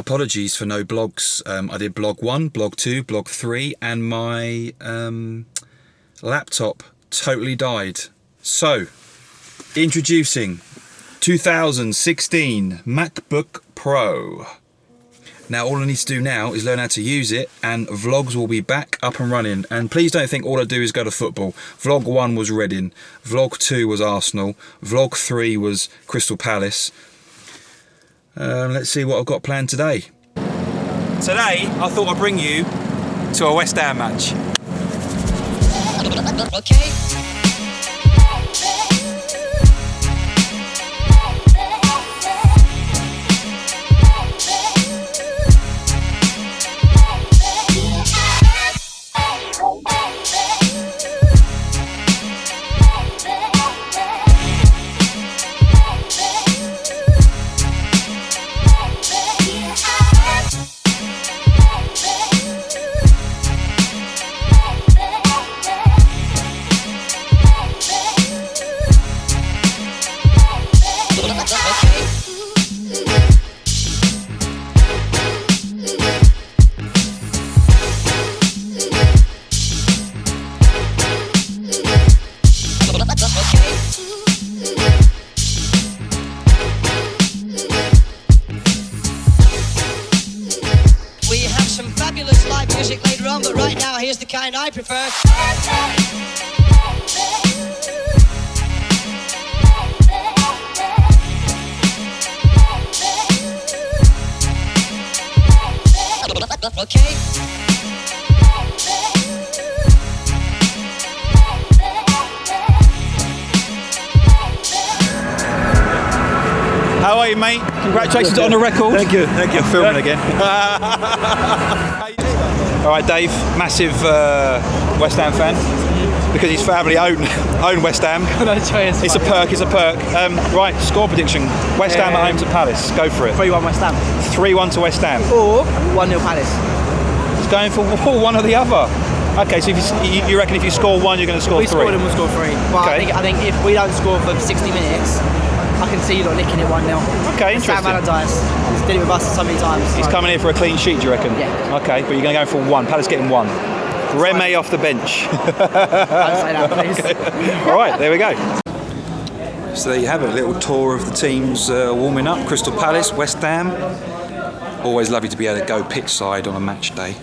apologies for no blogs. I did blog 1, blog 2, blog 3, and my laptop totally died. So, introducing 2016 MacBook Pro. Now all I need to do now is learn how to use it, and vlogs will be back up and running. And please don't think all I do is go to football. Vlog 1 was Reading, vlog 2 was Arsenal, vlog 3 was Crystal Palace. Let's see what I've got planned today. Today I thought I'd bring you to a West Ham match. Okay. Music later on, but right now here's the kind I prefer. Okay. How are you, mate? Congratulations on the record. Thank you. Filming again. All right, Dave, massive West Ham fan, because his family own West Ham. No choice. It's a perk. Right, score prediction. West Ham at home to Palace. Go for it. 3-1 West Ham. 3-1 to West Ham. Or 1-0 Palace. It's going for one or the other. Okay, so if you reckon if you score 1, you're going to score 3? We scored and we'll score 3. But Okay. I think if we don't score for 60 minutes, I can see you lot nicking it 1-0. Okay, interesting. Sam Allardyce. He's did it with us so many times. He's coming here for a clean sheet, do you reckon? Yeah. Okay, but you're going to go for 1. Palace getting 1. Reme off the bench. Don't say that, please. Okay. All right, there we go. So there you have it, a little tour of the teams warming up. Crystal Palace, West Ham. Always lovely to be able to go pitch side on a match day.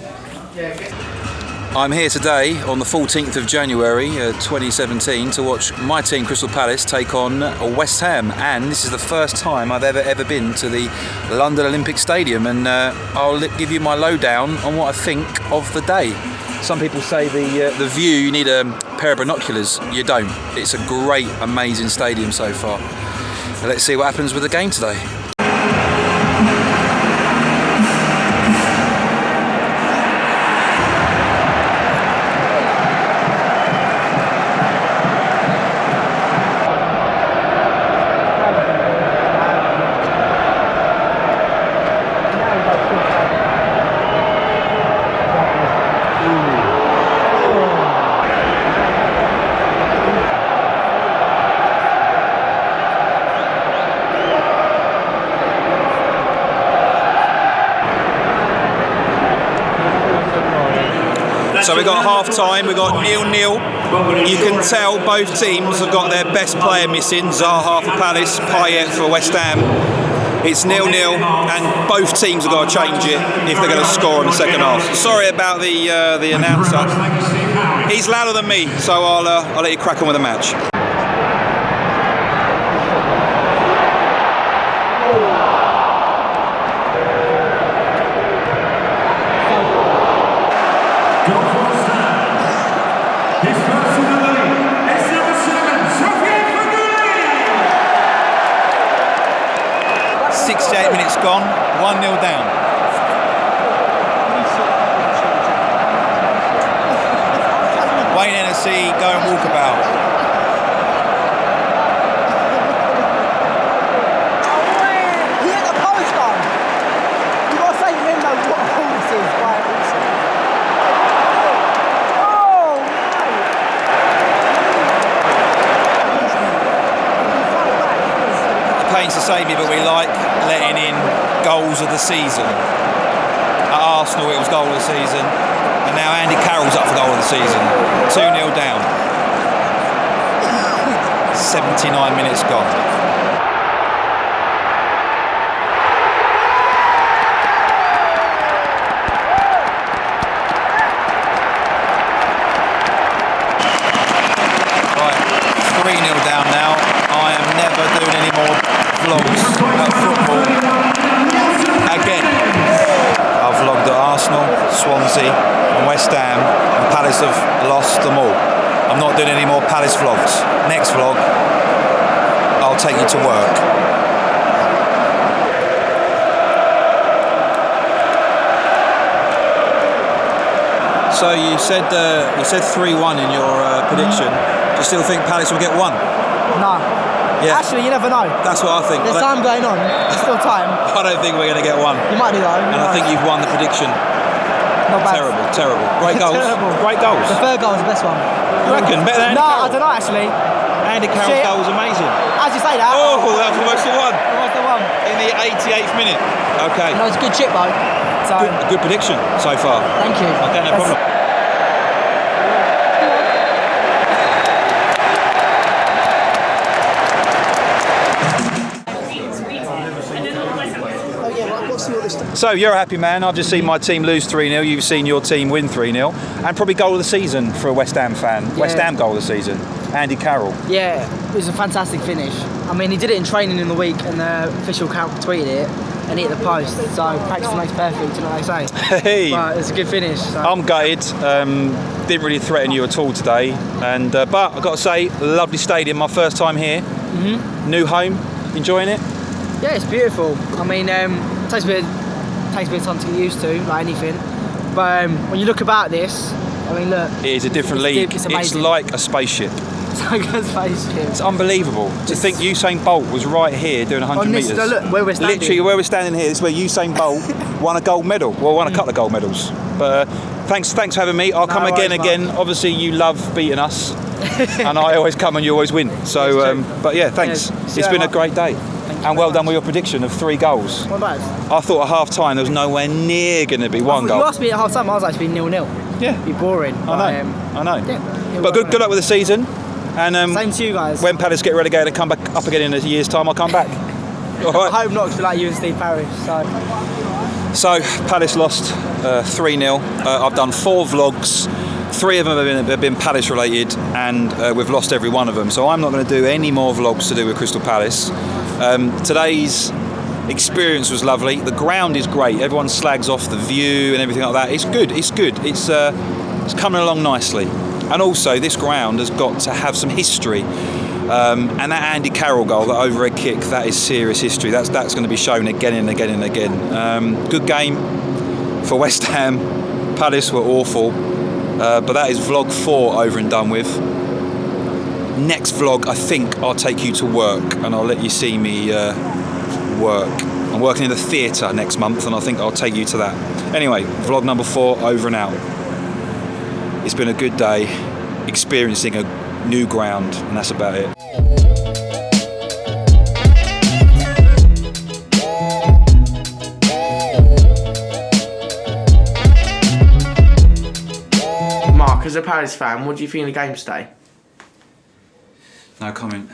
I'm here today on the 14th of January 2017 to watch my team Crystal Palace take on West Ham, and this is the first time I've ever been to the London Olympic Stadium, and I'll give you my lowdown on what I think of the day. Some people say the view, you need a pair of binoculars. You don't. It's a great, amazing stadium so far. Let's see what happens with the game today. So we got half time, we got 0-0. You can tell both teams have got their best player missing. Zaha for Palace, Payet for West Ham. It's 0-0 and both teams have got to change it if they're going to score in the second half. Sorry about the announcer. He's louder than me, so I'll let you crack on with the match. Gone, 1-0 down. Wayne Hennessy, go and walkabout. He hit the post on. You got to say to him though what a hole this is. Right, Pains to save me, but we like letting in goals of the season. At Arsenal, it was goal of the season, and now Andy Carroll's up for goal of the season. 2-0 down. 79 minutes gone. Down now. I am never doing any more vlogs at football again. I've vlogged at Arsenal, Swansea and West Ham, and Palace have lost them all. I'm not doing any more Palace vlogs. Next vlog, I'll take you to work. So you said 3-1 in your prediction. Do you still think Palace will get one? No. Yeah. Actually, you never know. That's what I think. There's time going on. There's still time. I don't think we're going to get one. You might do though. And I think you've won the prediction. Not bad. Terrible. Great goals. Terrible. Great goals. The third goal was the best one. You reckon? Better than Andy Carroll? I don't know actually. Andy Carroll's goal was amazing. As you say that. Oh, that was almost the one. Almost the one. In the 88th minute. Okay. No, it's a good chip though. So. Good prediction so far. Thank you. Okay, no problem. So you're a happy man. I've just seen my team lose 3-0. You've seen your team win 3-0, and probably goal of the season for a West Ham fan. Yeah. West Ham goal of the season, Andy Carroll. Yeah, it was a fantastic finish. I mean, he did it in training in the week, and the official account tweeted it, and hit the post. So practice makes perfect. You know what they say? Hey, but it's a good finish. So. I'm gutted. Didn't really threaten you at all today, and but I've got to say, lovely stadium. My first time here. Mm-hmm. New home. Enjoying it? Yeah, it's beautiful. I mean, takes a bit of time to get used to, like anything. But when you look about this, I mean, look. It is a different league. It's like a spaceship. It's like a spaceship. It's unbelievable to think Usain Bolt was right here doing 100 metres. No, look, where we're standing. Literally, where we're standing here, this is where Usain Bolt won a gold medal. Well, won a couple of gold medals. But thanks for having me. I'll come again. Obviously, you love beating us. And I always come and you always win. So, but yeah, thanks. It's been a great day. And well done with your prediction of 3 goals. What about? I thought at half time there was nowhere near going to be one goal. You asked me at half time, I was like, it's been 0-0. Yeah. It'd be boring. I know. Yeah, but good luck with the season. And same to you guys. When Palace get relegated and come back up again in a year's time, I'll come back. All right. I hope not, because like you and Steve Parish. So Palace lost 3-0. I've done 4 vlogs. 3 of them have been Palace related, and we've lost every one of them. So I'm not going to do any more vlogs to do with Crystal Palace. Today's experience was lovely. The ground is great. Everyone slags off the view and everything like that. It's good. It's coming along nicely. And also, this ground has got to have some history. And that Andy Carroll goal, that overhead kick, that is serious history. That's going to be shown again and again and again. Good game for West Ham. Palace were awful. But that is vlog 4 over and done with. Next vlog, I think I'll take you to work and I'll let you see me work. I'm working in the theatre next month and I think I'll take you to that. Anyway, vlog number 4 over and out. It's been a good day experiencing a new ground, and that's about it. Mark, as a Palace fan, what do you think of the game today? No comment.